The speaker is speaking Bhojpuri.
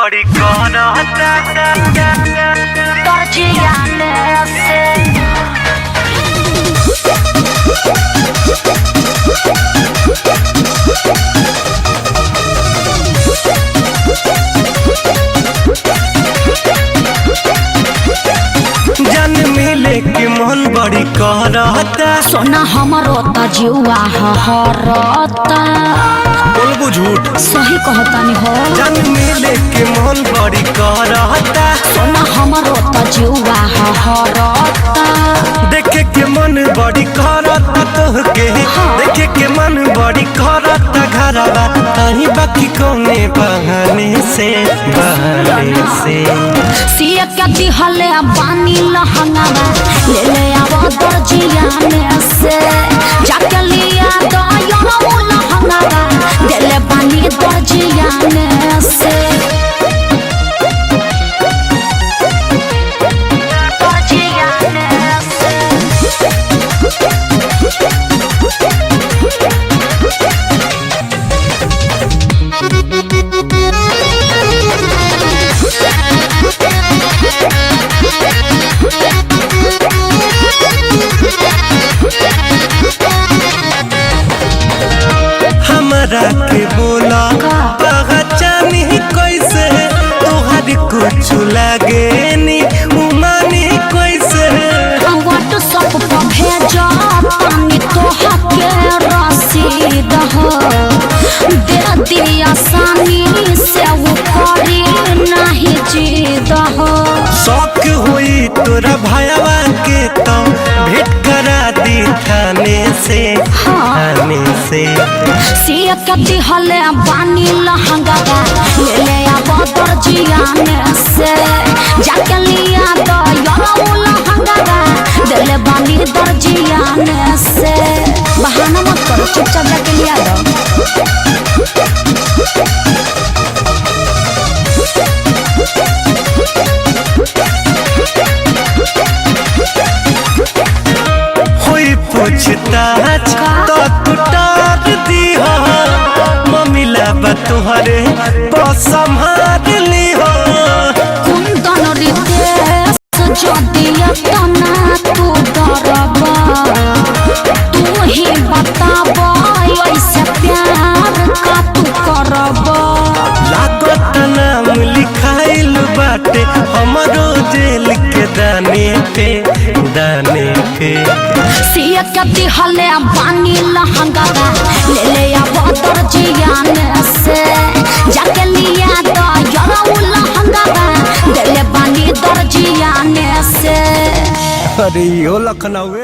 बड़ी जन मिले के मन बड़ी कहता सोना हमारो तजुआ हरता बोलबू झूठ सही कहतानी हो जन मिले के मन बड़ी कहता सोना हमारो तजुआ हरता देखे के मन बड़ी करता तोहके देखे के मन बड़ी करता घरवा कहीं बाकी कोने बहाने से सिया के दिहले बानी लहंगावा ले ले आवा दर्जिया में से जाके लिया दो यो लहंगावा देले बानी दर्जिया में से हमरा के बोला पहचानी कैसे तोहर कुछ लागे नी उमानी कैसे व्हाट्सएप पर भेजा पानी तोहा के रसीद हो दे दिया आसानी से वो करी नहीं जीद हो शौक हुई तोरा भाईवा के तो भेंट करा दी थाने से सिया के दिहले बानी लहंगावा ले ले आवा दर्जिया में से जाके लिया दो यो लहंगावा देले बानी दर्जिया में से बहाना मत करो चुपचाप जाके लिया दो होई पूछताछ तो तू टार दी हो मम्मीला तुहरे संभाल ली हो कुंदन रितेश जदिया तना तू डरबा तू ही बताबा ऐसे प्यार का तू करबा लागत नाम लिखाइल बाटे हमरो जेल के दाने पे सिया के दिहले बानी लहंगावा ले ले आवा दर्जिया में से जाके लिया दो यो लहंगावा देले बानी दर्जिया में से अरे यो लखनऊ